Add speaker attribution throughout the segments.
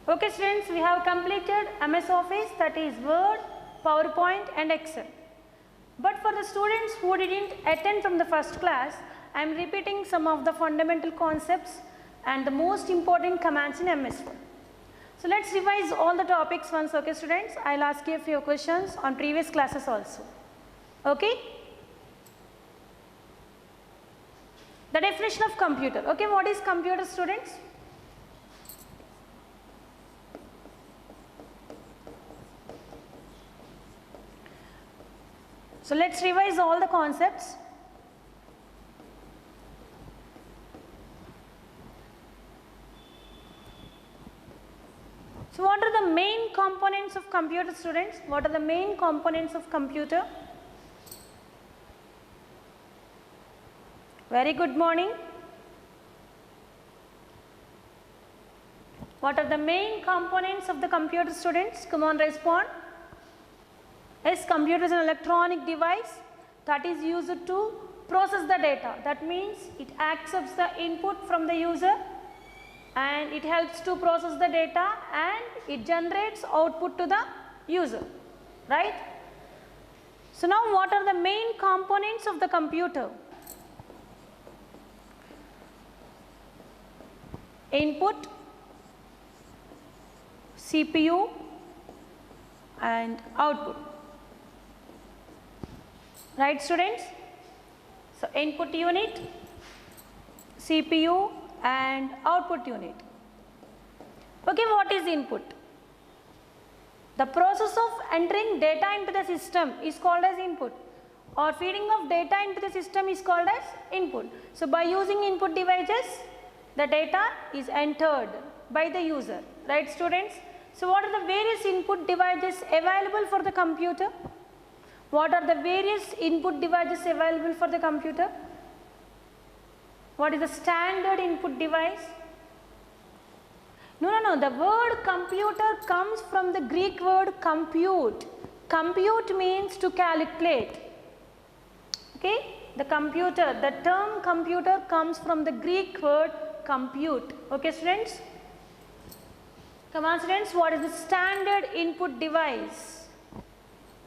Speaker 1: Okay students, we have completed MS Office, that is Word, PowerPoint and Excel. But for the students who didn't attend from the first class, I am repeating some of the fundamental concepts and the most important commands in MS Word. So let's revise all the topics once, okay students. I will ask you a few questions on previous classes also. Okay? The definition of computer. Okay, what is computer, students? So let's revise all the concepts. So what are the main components of computer, students? What are the main components of computer? Very good morning. What are the main components of the computer, students? Come on, respond. Yes, computer is an electronic device that is used to process the data. That means it accepts the input from the user and it helps to process the data and it generates output to the user, right? So now what are the main components of the computer? Input, CPU and output, right students? So input unit, CPU and output unit. Okay, what is input? The process of entering data into the system is called as input, or feeding of data into the system is called as input. So by using input devices, the data is entered by the user, right students? So what are the various input devices available for the computer? What are the various input devices available for the computer? What is the standard input device? No, the word computer comes from the Greek word compute. Compute means to calculate. Okay, the computer, the term computer comes from the Greek word compute. Okay students? Come on students, what is the standard input device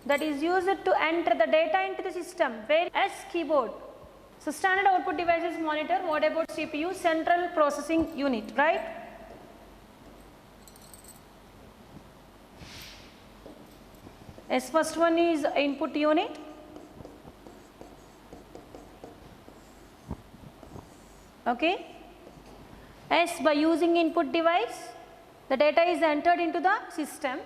Speaker 1: that is used to enter the data into the system? Where S, keyboard. So standard output device is monitor. What about CPU? Central processing unit, right? S, first one is input unit. Okay. S, by using input device, the data is entered into the system.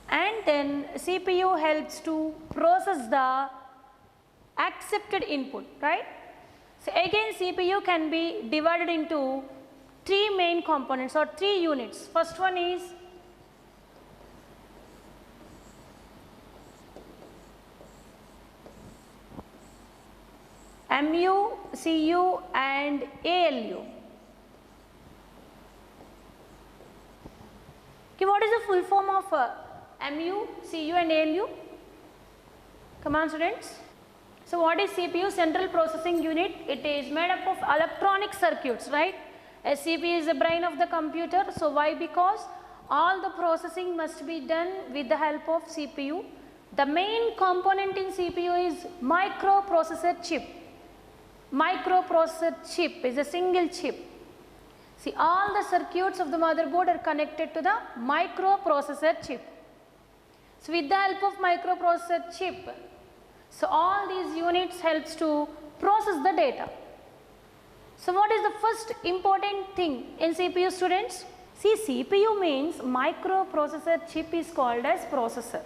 Speaker 1: And then CPU helps to process the accepted input, right? So again CPU can be divided into three main components or three units. First one is MU, CU and ALU. Okay, what is the full form of MU, CU and ALU? Come on students. So what is CPU? Central processing unit. It is made up of electronic circuits, right? A CPU is the brain of the computer. So why? Because all the processing must be done with the help of CPU. The main component in CPU is microprocessor chip. Microprocessor chip is a single chip. See, all the circuits of the motherboard are connected to the microprocessor chip. So with the help of microprocessor chip, so all these units helps to process the data. So what is the first important thing in CPU, students? See, CPU means microprocessor chip is called as processor.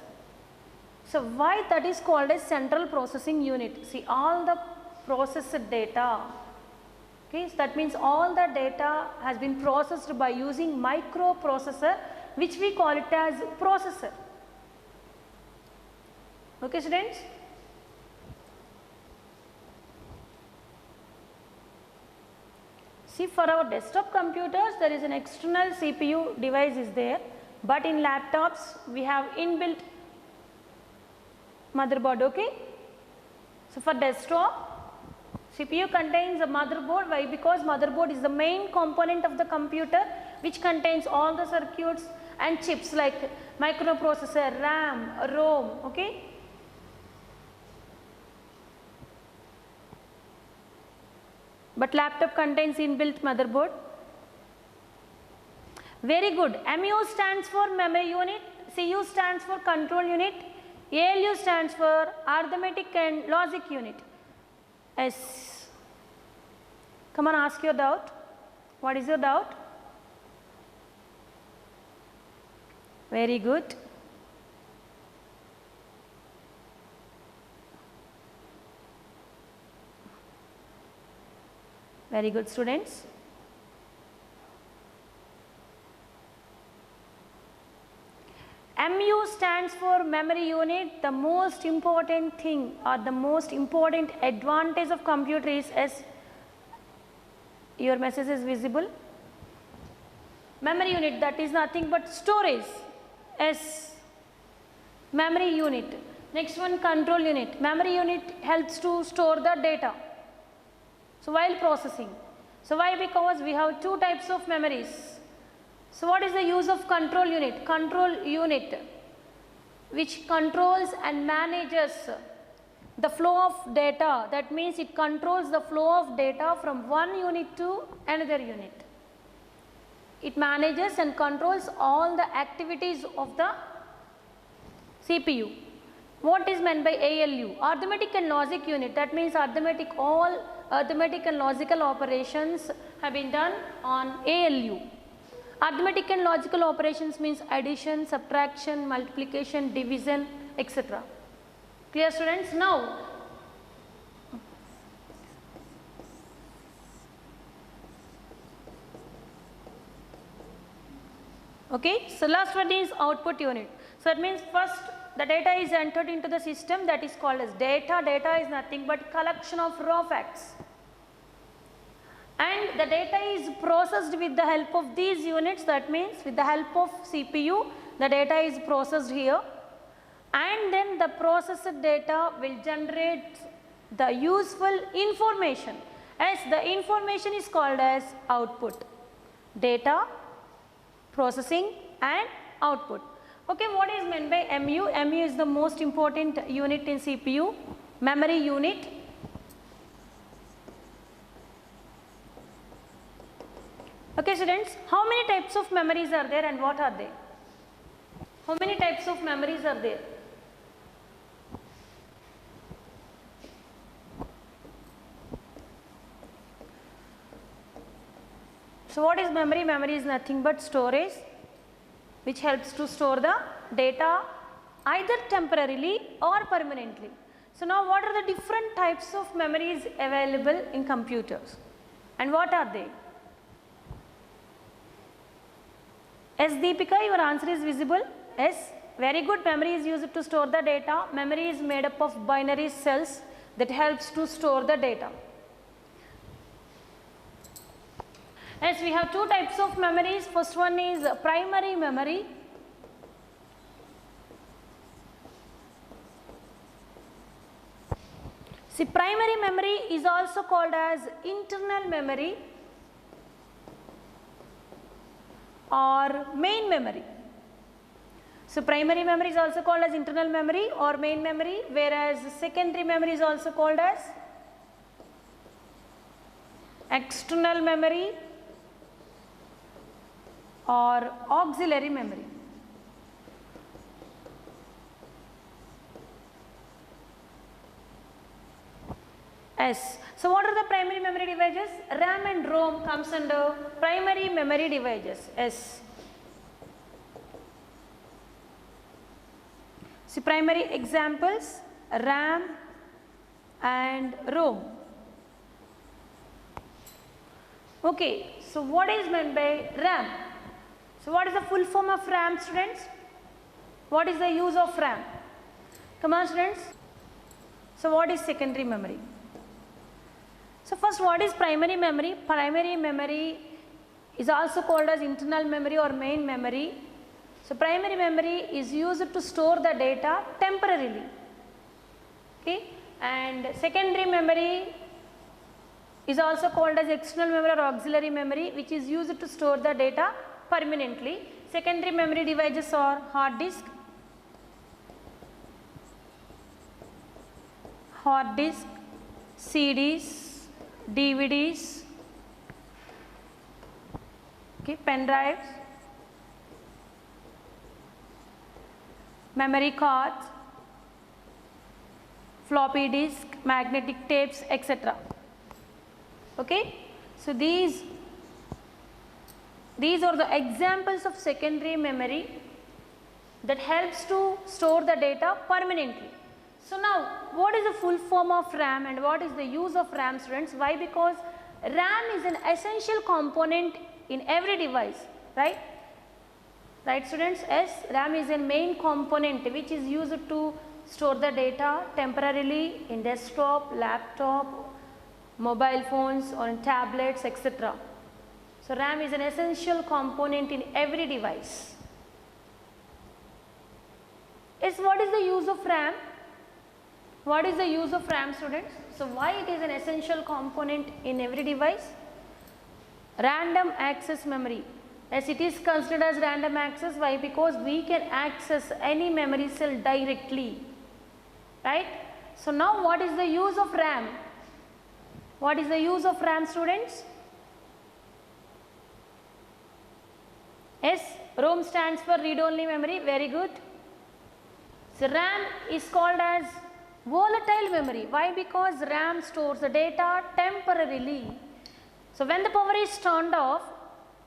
Speaker 1: So why that is called as central processing unit? See, all the processed data, okay, so that means all the data has been processed by using microprocessor, which we call it as processor. Okay students? See, for our desktop computers there is an external CPU device is there, but in laptops we have inbuilt motherboard, okay? So for desktop CPU contains a motherboard. Why? Because motherboard is the main component of the computer which contains all the circuits and chips like microprocessor, RAM, ROM, okay. But laptop contains inbuilt motherboard. Very good. MU stands for memory unit, CU stands for control unit, ALU stands for arithmetic and logic unit. S. Come on, ask your doubt. What is your doubt? Very good. Very good, students. MU stands for memory unit. The most important thing or the most important advantage of computer is, as your message is visible, memory unit, that is nothing but storage. S. Memory unit. Next one, control unit. Memory unit helps to store the data. So while processing. So why? Because we have two types of memories. So what is the use of control unit? Control unit which controls and manages the flow of data. That means it controls the flow of data from one unit to another unit. It manages and controls all the activities of the CPU. What is meant by ALU? Arithmetic and logic unit. That means arithmetic, all arithmetic and logical operations have been done on ALU. Arithmetic and logical operations means addition, subtraction, multiplication, division, etc. Clear, students? Now, okay, so last one is output unit. So it means first the data is entered into the system, that is called as data. Data is nothing but collection of raw facts. And the data is processed with the help of these units. That means with the help of CPU, the data is processed here, and then the processed data will generate the useful information, as the information is called as output. Data, processing and output. Okay, what is meant by MU? MU is the most important unit in CPU, memory unit. Okay, students, how many types of memories are there and what are they? How many types of memories are there? So what is memory? Memory is nothing but storage which helps to store the data either temporarily or permanently. So now what are the different types of memories available in computers and what are they? Yes, Deepika, your answer is visible. Yes, very good. Memory is used to store the data. Memory is made up of binary cells that helps to store the data. Yes, we have two types of memories. First one is primary memory. See, primary memory is also called as internal memory or main memory. So primary memory is also called as internal memory or main memory, whereas secondary memory is also called as external memory or auxiliary memory. Yes. So what are the primary memory devices? RAM and ROM comes under primary memory devices. Yes. See, primary examples, RAM and ROM. Okay, so what is meant by RAM? So what is the full form of RAM, students? What is the use of RAM? Come on, students. So what is secondary memory? So first, what is primary memory? Primary memory is also called as internal memory or main memory. So primary memory is used to store the data temporarily. Okay, and secondary memory is also called as external memory or auxiliary memory, which is used to store the data permanently. Secondary memory devices are hard disk, CDs, DVDs, okay, pen drives, memory cards, floppy disk, magnetic tapes, etc. Okay. So these are the examples of secondary memory that helps to store the data permanently. So now, what is the full form of RAM and what is the use of RAM, students? Why? Because RAM is an essential component in every device, right? Right, students? Yes, RAM is a main component which is used to store the data temporarily in desktop, laptop, mobile phones or in tablets, etc. So RAM is an essential component in every device. Yes, what is the use of RAM? What is the use of RAM, students? So why it is an essential component in every device? Random access memory. As it is considered as random access, why? Because we can access any memory cell directly, right? So now what is the use of RAM? What is the use of RAM, students? Yes, ROM stands for read only memory, very good. So RAM is called as volatile memory. Why? Because RAM stores the data temporarily. So when the power is turned off,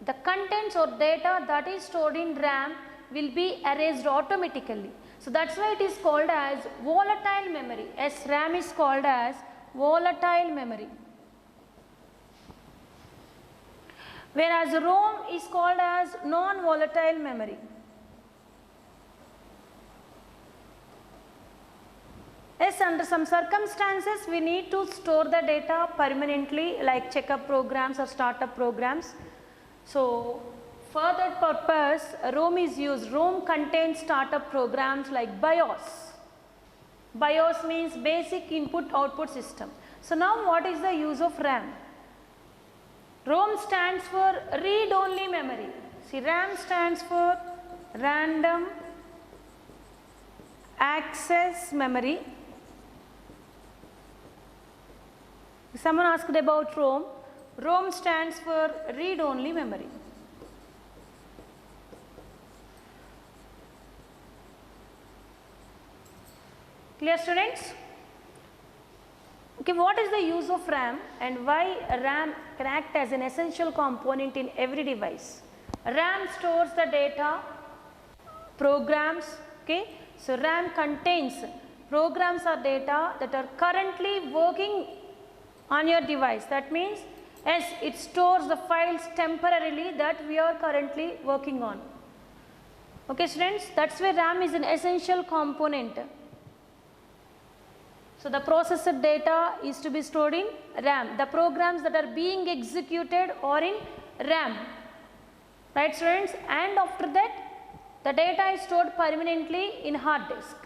Speaker 1: the contents or data that is stored in RAM will be erased automatically. So that's why it is called as volatile memory. Yes, RAM is called as volatile memory. Whereas ROM is called as non-volatile memory. Yes, under some circumstances we need to store the data permanently, like checkup programs or startup programs. So for that purpose ROM is used. ROM contains startup programs like BIOS. BIOS means basic input output system. So now what is the use of RAM? ROM stands for read only memory. See, RAM stands for random access memory. Someone asked about ROM. ROM stands for read only memory. Clear, students? Okay, what is the use of RAM and why RAM can act as an essential component in every device? RAM stores the data, programs, okay. So RAM contains programs or data that are currently working on your device. That means, yes, it stores the files temporarily that we are currently working on. Okay, students, that's why RAM is an essential component. So the processor data is to be stored in RAM. The programs that are being executed are in RAM. Right, students? And after that, the data is stored permanently in hard disk.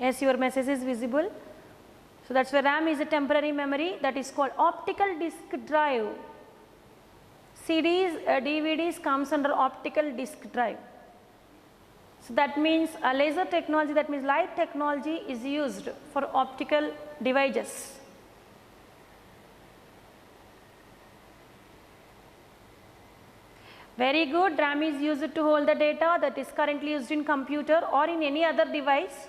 Speaker 1: Yes, your message is visible. So that's why RAM is a temporary memory that is called optical disk drive. CDs, DVDs comes under optical disk drive. So that means a laser technology, that means light technology is used for optical devices. Very good. RAM is used to hold the data that is currently used in computer or in any other device.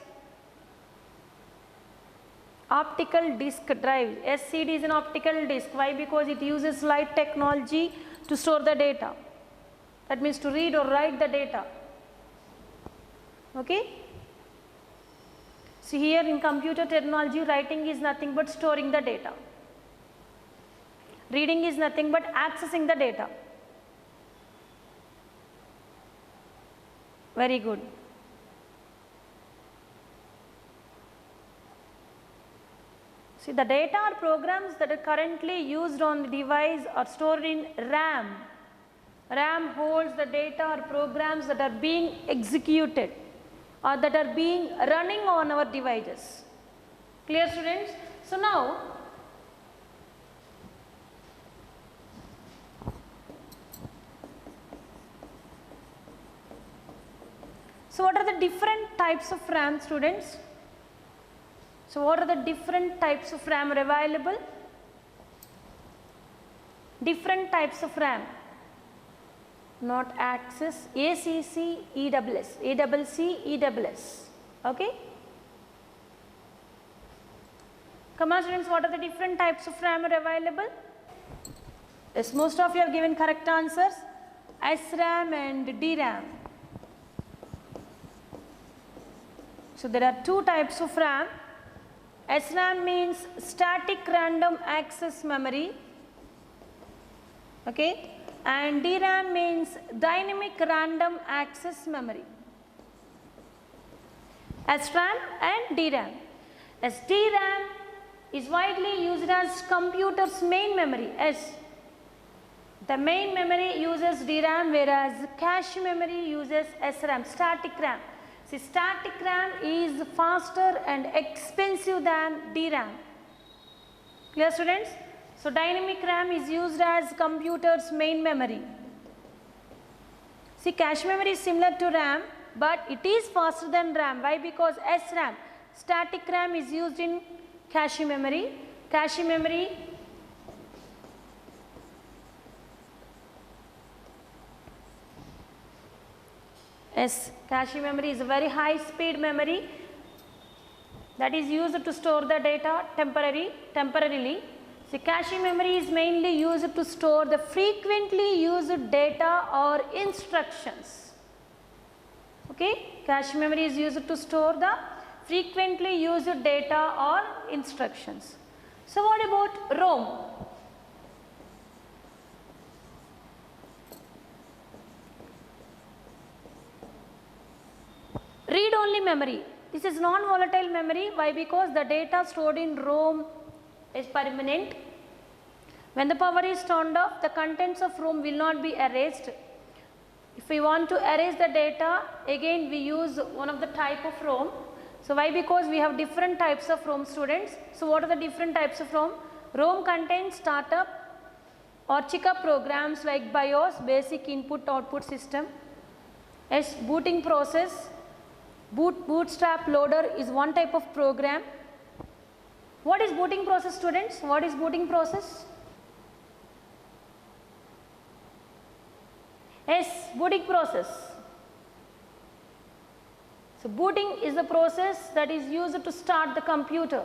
Speaker 1: Optical disk drive. SCD is an optical disk. Why? Because it uses light technology to store the data. That means to read or write the data. Okay. So here in computer technology, writing is nothing but storing the data. Reading is nothing but accessing the data. Very good. See, the data or programs that are currently used on the device are stored in RAM. RAM holds the data or programs that are being executed or that are being running on our devices. Clear students? So now what are the different types of RAM students? So what are the different types of RAM are available? Different types of RAM, not access, ACC, EWS, ACC, EWS, okay. Come on students, what are the different types of RAM are available? Yes, most of you have given correct answers, SRAM and DRAM. So there are two types of RAM. SRAM means static random access memory, okay, and DRAM means dynamic random access memory. SRAM and DRAM. As DRAM is widely used as computer's main memory. As the main memory uses DRAM, whereas cache memory uses SRAM, static RAM. See, static RAM is faster and expensive than DRAM. Clear students? So dynamic RAM is used as computer's main memory. See, cache memory is similar to RAM, but it is faster than RAM. Why? Because SRAM, static RAM, is used in cache memory. Cache memory cache memory is a very high speed memory that is used to store the data temporarily. So cache memory is mainly used to store the frequently used data or instructions. Okay, cache memory is used to store the frequently used data or instructions. So what about ROM? Read only memory. This is non-volatile memory. Why? Because the data stored in ROM is permanent. When the power is turned off, the contents of ROM will not be erased. If we want to erase the data, again we use one of the type of ROM. So why? Because we have different types of ROM, students. So what are the different types of ROM? ROM contains startup or checkup programs like BIOS, basic input output system. Yes, booting process. Bootstrap loader is one type of program. What is booting process, students? What is booting process? Yes, booting process. So booting is the process that is used to start the computer.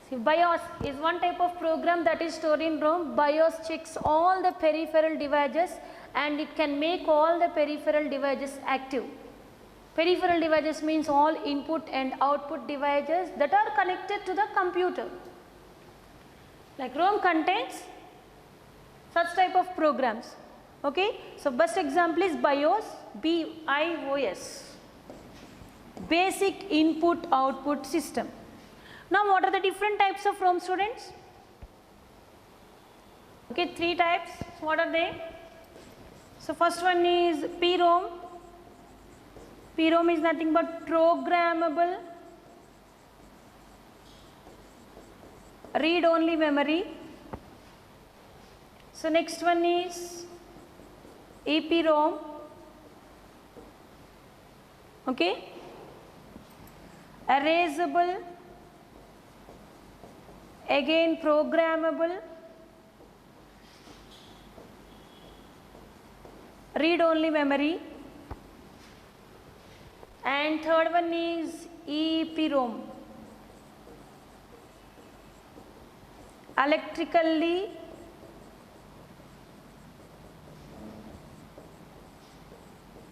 Speaker 1: See, BIOS is one type of program that is stored in ROM. BIOS checks all the peripheral devices and it can make all the peripheral devices active. Peripheral devices means all input and output devices that are connected to the computer. Like ROM contains such type of programs. Okay, so best example is BIOS, BIOS, basic input output system. Now what are the different types of ROM, students? Okay, three types. What are they? So first one is PROM. PROM is nothing but programmable read only memory. So next one is EPROM. Okay, erasable, again programmable read only memory, and third one is EPROM, electrically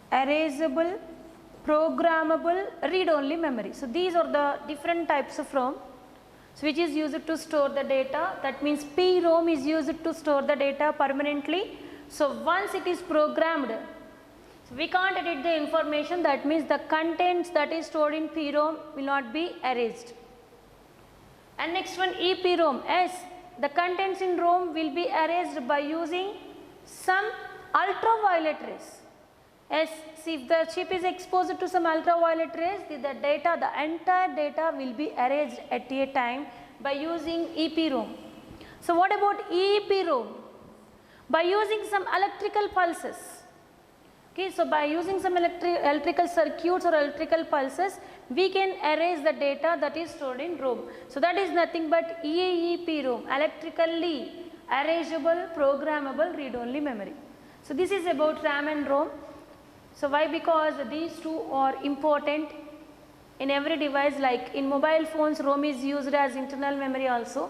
Speaker 1: erasable, programmable read only memory. So these are the different types of ROM, so which is used to store the data. That means PROM is used to store the data permanently. So once it is programmed, so we can't edit the information. That means the contents that is stored in PROM will not be erased. And next one, EPROM. Yes, the contents in ROM will be erased by using some ultraviolet rays. Yes, see if the chip is exposed to some ultraviolet rays, the entire data will be erased at a time by using EEPROM. So what about EEPROM? By using some electrical pulses. Okay, so by using some electrical circuits or electrical pulses, we can erase the data that is stored in ROM. So that is nothing but EEPROM, electrically erasable programmable read-only memory. So this is about RAM and ROM. So why? Because these two are important in every device, like in mobile phones ROM is used as internal memory also.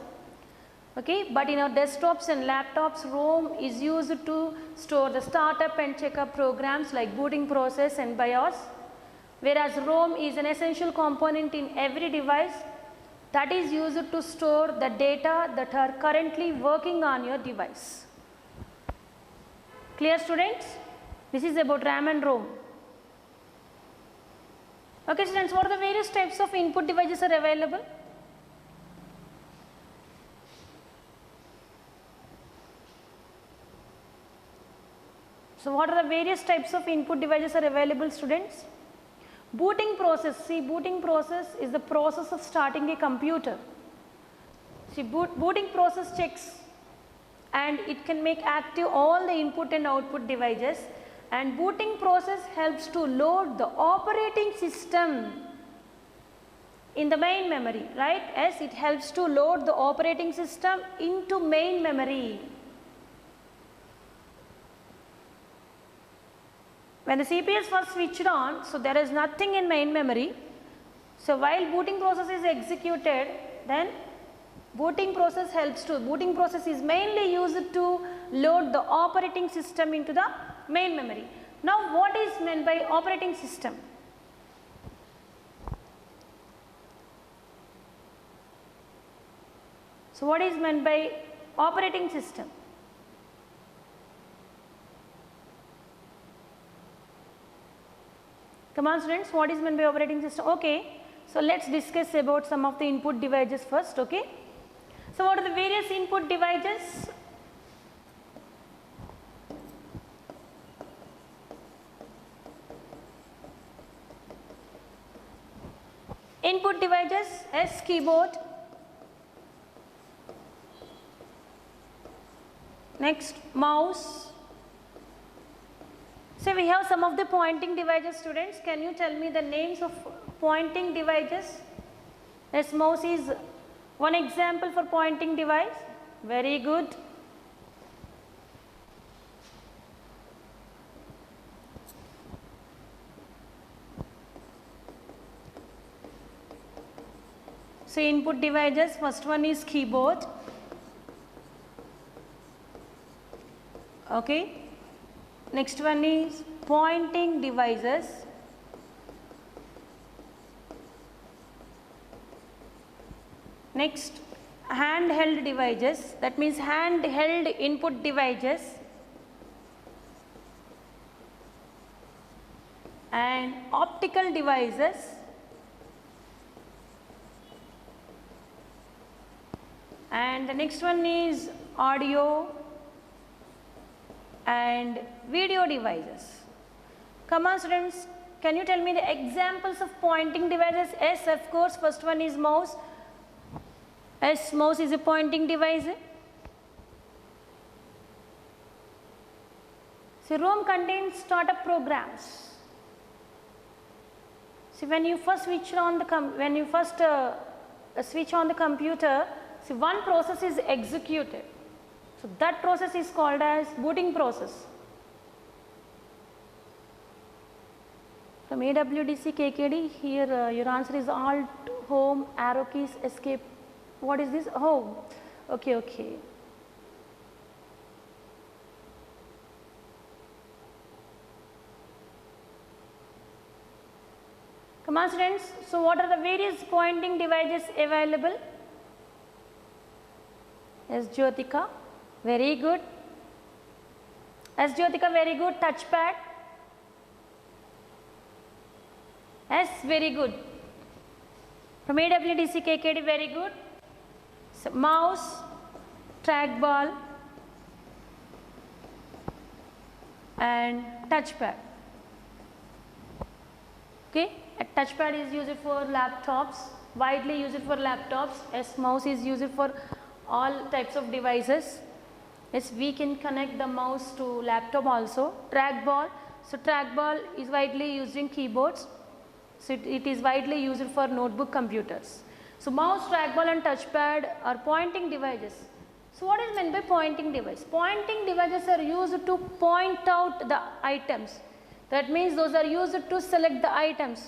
Speaker 1: Okay, but in our desktops and laptops ROM is used to store the startup and checkup programs like booting process and BIOS, whereas ROM is an essential component in every device that is used to store the data that are currently working on your device. Clear, students? This is about RAM and ROM. Okay, students, what are the various types of input devices are available? So what are the various types of input devices are available, students? Booting process. See, booting process is the process of starting a computer. See, booting process checks and it can make active all the input and output devices, and booting process helps to load the operating system in the main memory, right? Yes, it helps to load the operating system into main memory. When the CPU is first switched on, so there is nothing in main memory. So while booting process is executed, then booting process is mainly used to load the operating system into the main memory. Now what is meant by operating system? So what is meant by operating system? Come on, students, what is meant by operating system? Okay, so let's discuss about some of the input devices first. Okay, so what are the various input devices? Input devices as keyboard, next mouse. So we have some of the pointing devices, students. Can you tell me the names of pointing devices? Yes, mouse is one example for pointing device. Very good. So input devices, first one is keyboard. Okay. Next one is pointing devices. Next, handheld devices, that means handheld input devices. And optical devices. And the next one is audio and video devices. Come on, students, can you tell me the examples of pointing devices? Yes, of course, first one is mouse. Yes, mouse is a pointing device. So ROM contains startup programs. See, when you first switch on the computer, see, one process is executed. So that process is called as booting process. From AWDC KKD, here your answer is Alt, Home, arrow keys, escape. What is this? Home. Okay, okay. Come on, students. So what are the various pointing devices available? Yes, Jyotika. Very good. Yes, Jyotika, very good. Touchpad. Yes, very good. From AWDC KKD, very good. So, mouse, trackball and touchpad. Okay, a touchpad is used for laptops, widely used for laptops, as mouse is used for all types of devices. Yes, we can connect the mouse to laptop also. Trackball, so trackball is widely used in keyboards, so it is widely used for notebook computers. So mouse, trackball and touchpad are pointing devices. So what is meant by pointing device? Pointing devices are used to point out the items. That means those are used to select the items.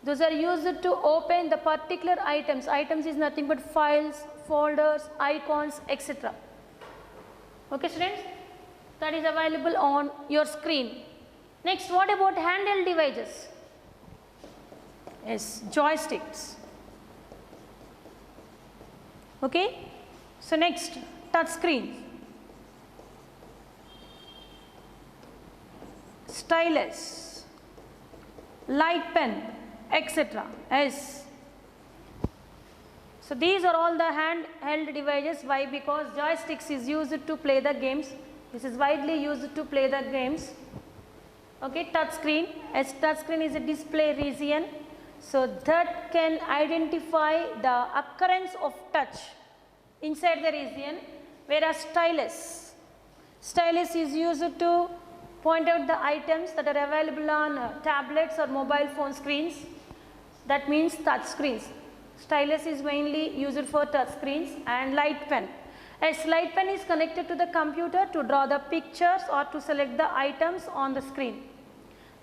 Speaker 1: Those are used to open the particular items. Items is nothing but files, folders, icons, etc. Okay students, that is available on your screen. Next, what about handheld devices? Yes, joysticks. Okay, so next, touch screen, stylus, light pen, etc. Yes. So these are all the handheld devices. Why? Because joysticks is used to play the games. This is widely used to play the games. Okay, touch screen, as touch screen is a display region, so that can identify the occurrence of touch inside the region, whereas stylus is used to point out the items that are available on tablets or mobile phone screens. That means touch screens. Stylus is mainly used for touch screens. And light pen, as light pen is connected to the computer to draw the pictures or to select the items on the screen.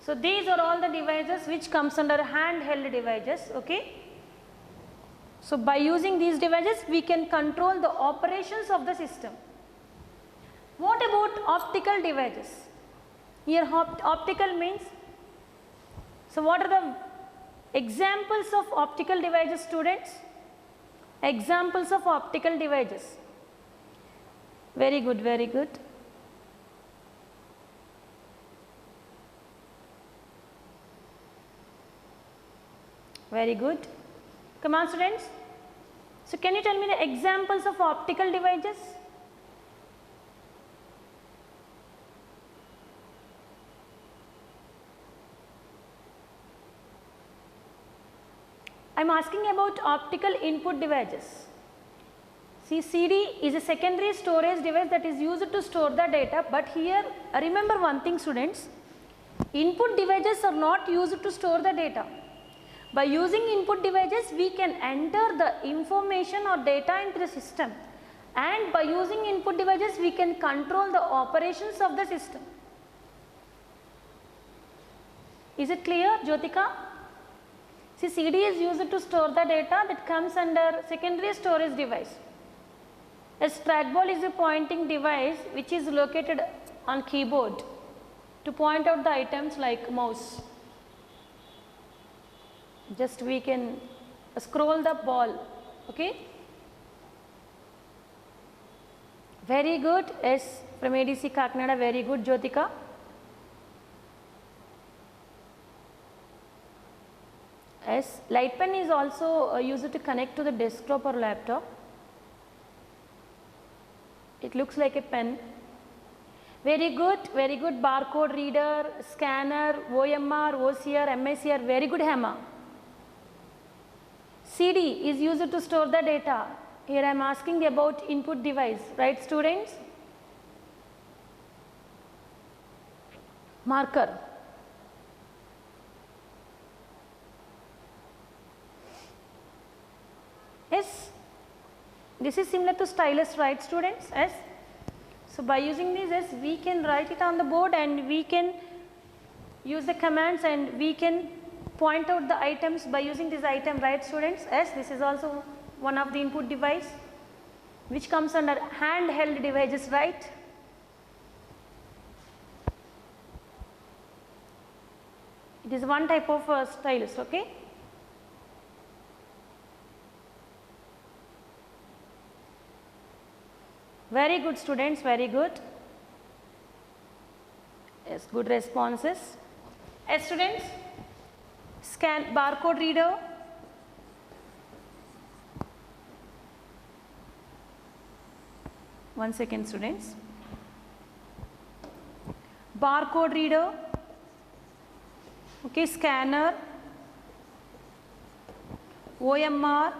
Speaker 1: So these are all the devices which comes under handheld devices. Okay. So by using these devices we can control the operations of the system. What about optical devices? Here optical means, so what are the examples of optical devices, students? Examples of optical devices. Very good, very good. Very good. Come on students. So can you tell me the examples of optical devices? I am asking about optical input devices. See, CD is a secondary storage device that is used to store the data, but here remember one thing students, input devices are not used to store the data. By using input devices we can enter the information or data into the system, and by using input devices we can control the operations of the system. Is it clear, Jyotika? See, CD is used to store the data, that comes under secondary storage device. As trackball is a pointing device which is located on keyboard to point out the items like mouse. Just we can scroll the ball. Okay. Very good. Yes, from ADC Kakinada, very good, Jyotika. Yes, light pen is also used to connect to the desktop or laptop. It looks like a pen. Very good, very good. Barcode reader, scanner, OMR, OCR, MICR, very good, Hema. CD is used to store the data. Here I am asking about input device, right students? Marker. Yes, this is similar to stylus, right students? Yes. So by using this, yes, we can write it on the board and we can use the commands and we can point out the items by using this item, right students? Yes, this is also one of the input device which comes under handheld devices, right? It is one type of stylus, okay? Very good students, very good. Yes, good responses. Yes students, scan barcode reader. One second students. Barcode reader. okay, scanner, OMR,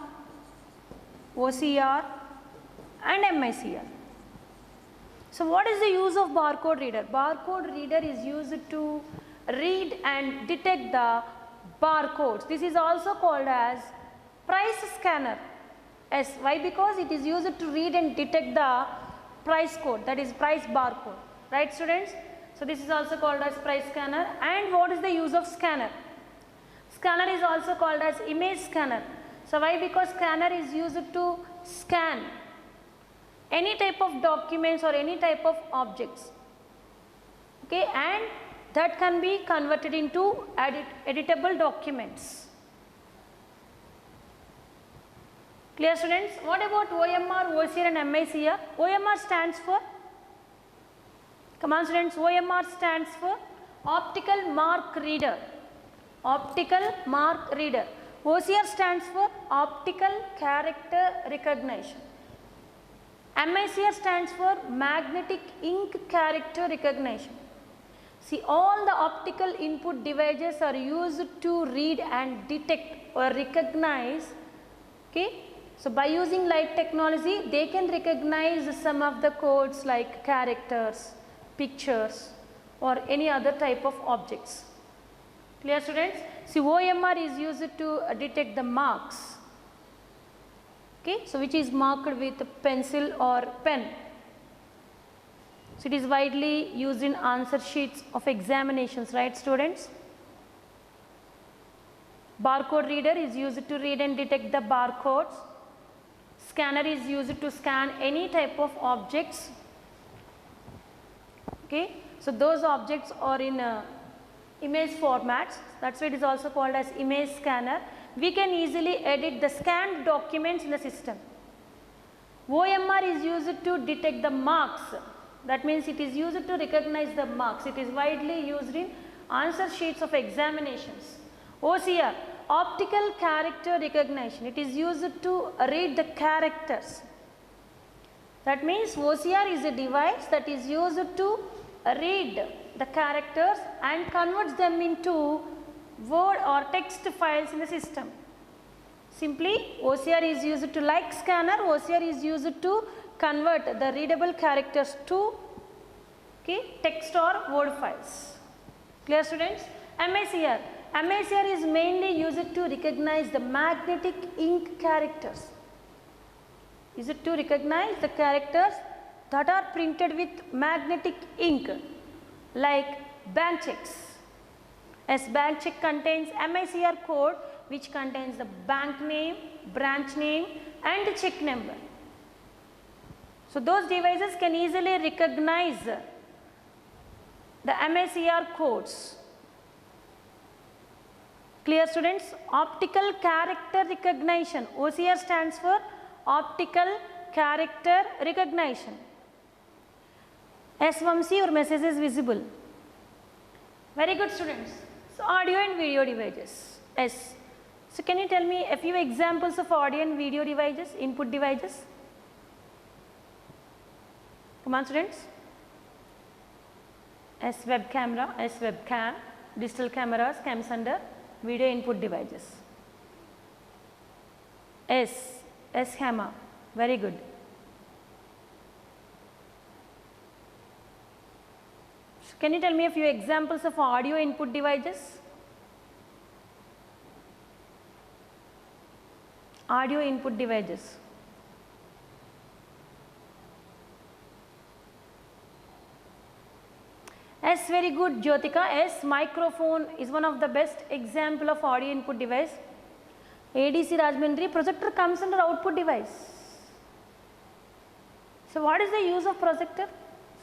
Speaker 1: OCR and MICR. So what is the use of barcode reader? Barcode reader is used to read and detect the barcodes. This is also called as price scanner. Yes, why? Because it is used to read and detect the price code, that is price barcode, right students? So this is also called as price scanner. And what is the use of scanner? Scanner is also called as image scanner. So why? Because scanner is used to scan any type of documents or any type of objects, okay, and that can be converted into editable documents. Clear students? What about OMR, OCR and MICR? OMR stands for, come on students, OMR stands for optical mark reader. Optical mark reader. OCR stands for optical character recognition. MICR stands for magnetic ink character recognition. See, all the optical input devices are used to read and detect or recognize, okay. So by using light technology, they can recognize some of the codes like characters, pictures or any other type of objects. Clear students? See, OMR is used to detect the marks, okay, so which is marked with pencil or pen. So it is widely used in answer sheets of examinations, right students? Barcode reader is used to read and detect the barcodes. Scanner is used to scan any type of objects, okay. So those objects are in image formats, that's why it is also called as image scanner. We can easily edit the scanned documents in the system. OMR is used to detect the marks, that means it is used to recognize the marks. It is widely used in answer sheets of examinations. OCR, optical character recognition, it is used to read the characters. That means OCR is a device that is used to read the characters and converts them into word or text files in the system. Simply, OCR is used to, like scanner, OCR is used to convert the readable characters to, okay, text or word files. Clear students? MICR. MICR is mainly used to recognize the magnetic ink characters. Is it to recognize the characters that are printed with magnetic ink, like bank checks. As bank check contains MICR code which contains the bank name, branch name and the check number. So those devices can easily recognize the MICR codes. Clear students? Optical character recognition. OCR stands for optical character recognition. Yes, Vamsi, your message is visible. Very good students. So audio and video devices. Yes. So can you tell me a few examples of audio and video devices, input devices? Come on students. Yes, web camera, yes, webcam, digital cameras, cam sender, video input devices. S hammer, very good. So can you tell me a few examples of audio input devices? Audio input devices. Yes, very good, Jyotika. Yes, microphone is one of the best example of audio input device. ADC Rajmendri, projector comes under output device. So what is the use of projector?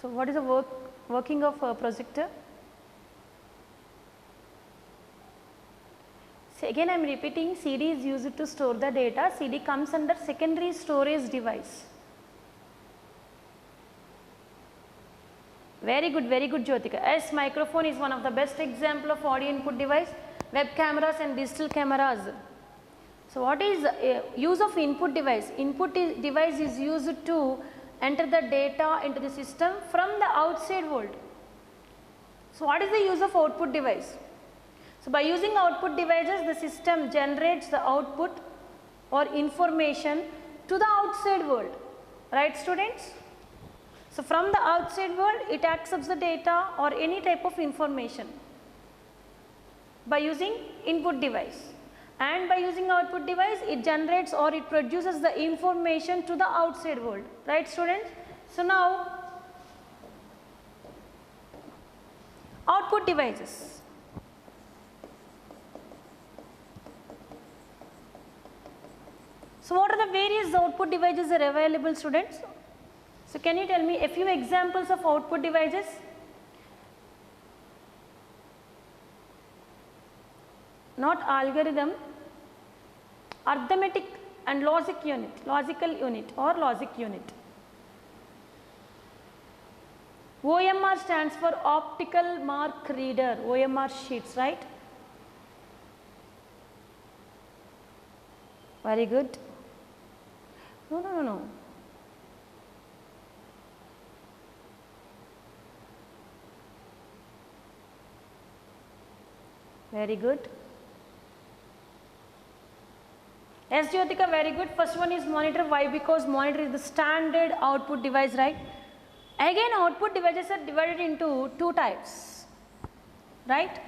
Speaker 1: So what is the working of a projector? So again I am repeating, CD is used to store the data. CD comes under secondary storage device. Very good, Jyotika. Yes, microphone is one of the best example of audio input device. Web cameras and digital cameras. So what is use of input device? Input device is used to enter the data into the system from the outside world. So what is the use of output device? So by using output devices, the system generates the output or information to the outside world, right students? So from the outside world, it accepts the data or any type of information by using input device, and by using output device, it generates or it produces the information to the outside world, right students? So now output devices. So what are the various output devices are available, students? So can you tell me a few examples of output devices? Not algorithm, arithmetic and logical unit or logic unit. OMR stands for optical mark reader, OMR sheets, right? Very good. No. Very good. Yes, Jyotika, very good. First one is monitor. Why? Because monitor is the standard output device, right? Again, output devices are divided into two types, right?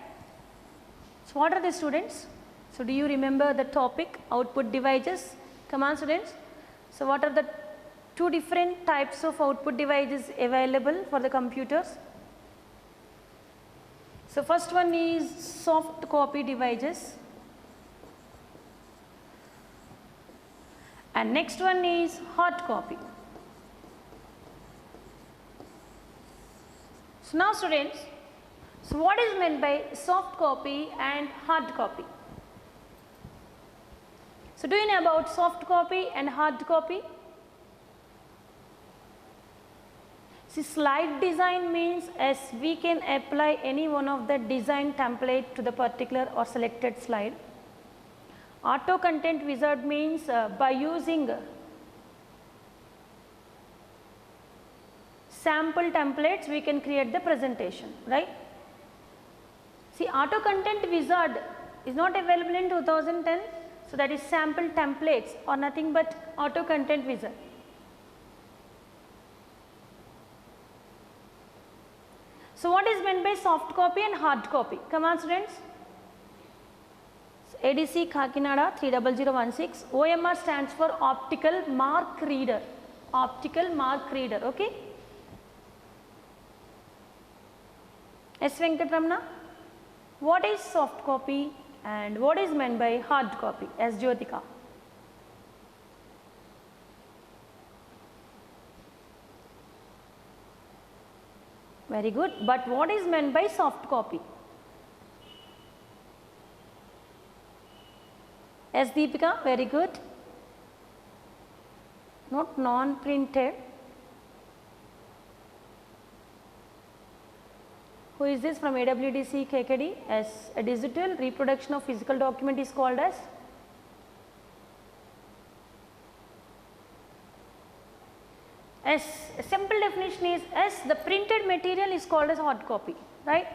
Speaker 1: So what are the students? So do you remember the topic, output devices? Come on students. So what are the two different types of output devices available for the computers? So first one is soft copy devices, and next one is hard copy. So now students, so what is meant by soft copy and hard copy? So do you know about soft copy and hard copy? See, slide design means as we can apply any one of the design template to the particular or selected slide. Auto content wizard means by using sample templates we can create the presentation, right? See, auto content wizard is not available in 2010. So that is sample templates or nothing but auto content wizard. So what is meant by soft copy and hard copy? Come on students. So ADC Kakinada 30016. OMR stands for optical mark reader. Optical mark reader, okay? S. Venkatramana, what is soft copy and what is meant by hard copy? As Jyotika. Very good. But what is meant by soft copy? As Deepika, very good. Not non-printed. Who is this from AWDC KKD? As a digital reproduction of physical document is called as? As a simple definition is as the printed material is called as hard copy, right?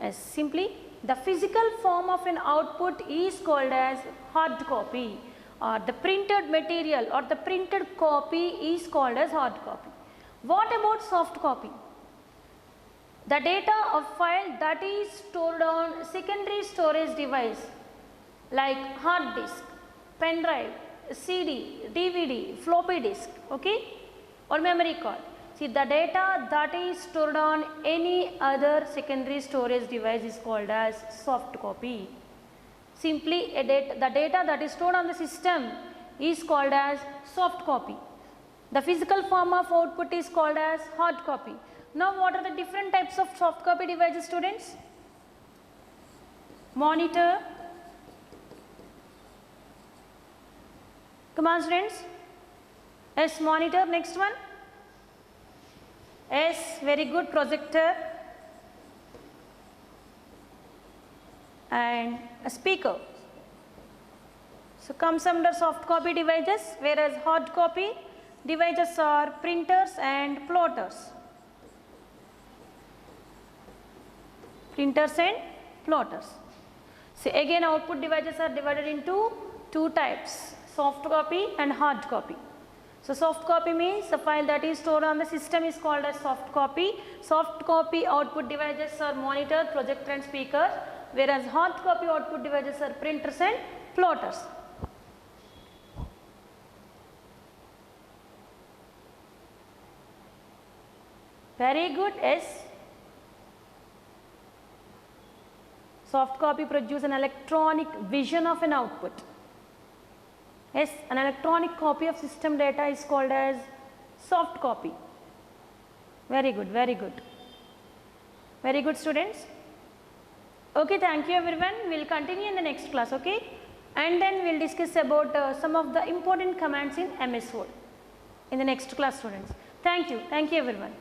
Speaker 1: As simply the physical form of an output is called as hard copy, or the printed material or the printed copy is called as hard copy. What about soft copy? The data of file that is stored on secondary storage device like hard disk, pen drive, CD, DVD, floppy disk, okay, or memory card. See, the data that is stored on any other secondary storage device is called as soft copy. Simply the data that is stored on the system is called as soft copy. The physical form of output is called as hard copy. Now what are the different types of soft copy devices, students? Monitor. Come on students. S, monitor. Next one. S, very good, projector. And a speaker. So comes under soft copy devices, whereas hard copy devices are printers and plotters. Printers and plotters. See, again output devices are divided into two types, soft copy and hard copy. So, soft copy means the file that is stored on the system is called as soft copy. Soft copy output devices are monitor, projector and speaker, whereas hard copy output devices are printers and plotters. Very good, yes. Soft copy produces an electronic vision of an output. Yes, an electronic copy of system data is called as soft copy. Very good, very good. Very good, students. Okay, thank you everyone. We will continue in the next class, okay? And then we will discuss about some of the important commands in MS Word in the next class, students. Thank you everyone.